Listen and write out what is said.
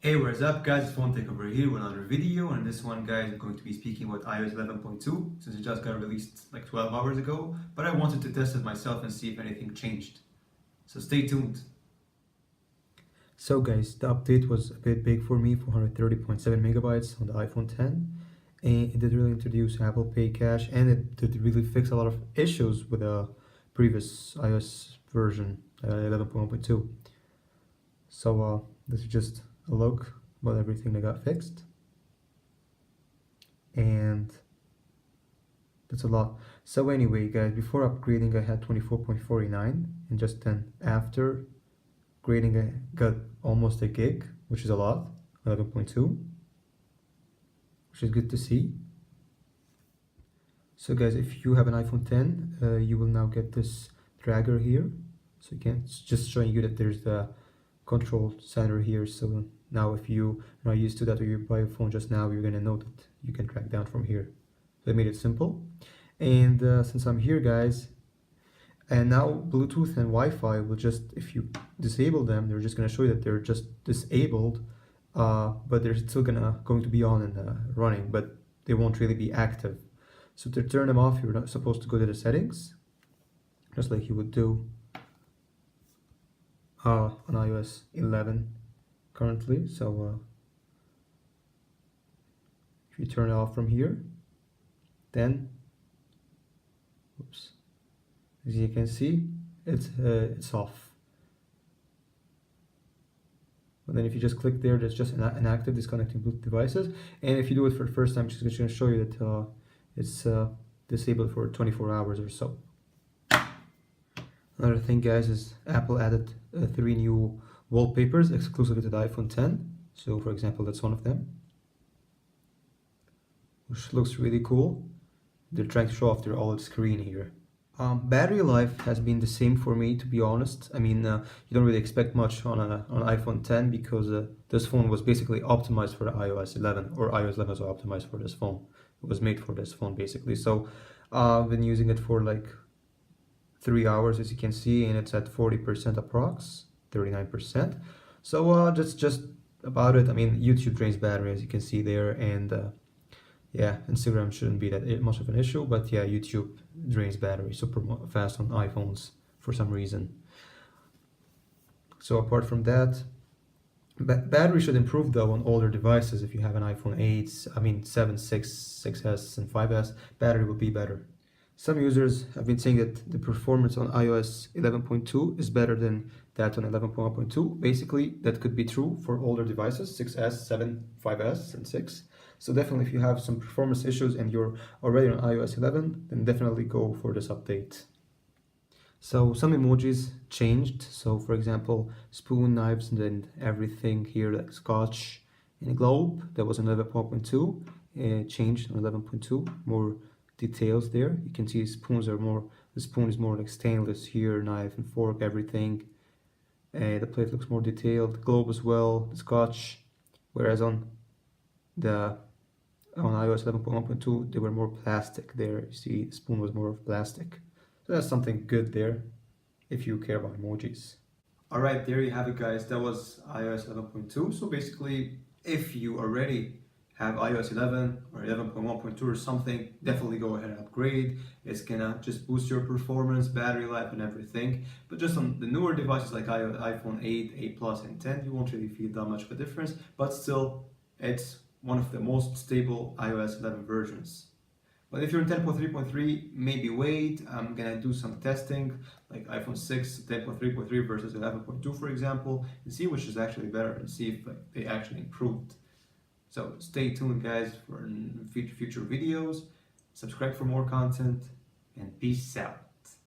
Hey, what's up guys, it's Phone Takeover here with another video, and in this one guys I'm going to be speaking about iOS 11.2 since it just got released like 12 hours ago, but I wanted to test it myself and see if anything changed. So stay tuned. So guys, the update was a bit big for me, 430.7 megabytes on the iPhone 10, and it did really introduce Apple Pay Cash, and it did really fix a lot of issues with the previous iOS version, 11.1.2. So this is just a look about everything that got fixed, and that's a lot. So anyway guys, before upgrading I had 24.49, and just then after upgrading I got almost a gig, which is a lot, 11.2, which is good to see. So guys, if you have an iPhone 10, you will now get this dragger here, so you can, it's just showing you that there's the control center here. So now if you are not used to that or you buy a phone just now, you're gonna know that you can drag down from here. So I made it simple. And since I'm here guys, and now Bluetooth and Wi-Fi will just, if you disable them, they're just gonna show you that they're just disabled, but they're still going to be on and running, but they won't really be active. So to turn them off, you're not supposed to go to the settings, just like you would do on iOS 11 currently. So if you turn it off from here, then oops, as you can see, it's off. But then if you just click there, there's just an active disconnecting Bluetooth devices, and if you do it for the first time, it's just going to show you that it's disabled for 24 hours or so. Another thing guys is Apple added 3 new wallpapers exclusively to the iPhone 10. So for example, that's one of them, which looks really cool. They're trying to show off their OLED screen here. Battery life has been the same for me, to be honest. I mean, you don't really expect much on an iPhone 10 because this phone was basically optimized for the iOS 11, or iOS 11 was optimized for this phone. It was made for this phone basically. So I've been using it for like 3 hours, as you can see, and it's at 40% approx, 39%. So that's just about it. I mean, YouTube drains battery, as you can see there, and yeah, Instagram shouldn't be that much of an issue, but yeah, YouTube drains battery super fast on iPhones for some reason. So apart from that, battery should improve though on older devices. If you have an iPhone 8, I mean 7, 6, 6S and 5S, battery will be better. Some users have been saying that the performance on iOS 11.2 is better than that on 11.1.2. Basically, that could be true for older devices, 6S, 7, 5S, and 6. So definitely if you have some performance issues and you're already on iOS 11, then definitely go for this update. So some emojis changed. So for example, spoon, knives, and then everything here like scotch and a globe that was on 11.2 changed on 11.2. More details there. You can see spoons are more, the spoon is more like stainless here, knife and fork, everything. The plate looks more detailed, globe as well, the scotch, whereas on iOS 11.1.2 they were more plastic there. You see the spoon was more of plastic. So that's something good there if you care about emojis. Alright, there you have it guys, that was iOS 11.2. So basically, if you already have iOS 11 or 11.1.2 or something, definitely go ahead and upgrade. It's gonna just boost your performance, battery life and everything. But just on the newer devices like iPhone 8, 8 Plus and 10, you won't really feel that much of a difference, but still, it's one of the most stable iOS 11 versions. But if you're in 10.3.3, maybe wait. I'm gonna do some testing, like iPhone 6, 10.3.3 versus 11.2 for example, and see which is actually better and see if they actually improved. So stay tuned guys for future videos, subscribe for more content, and peace out.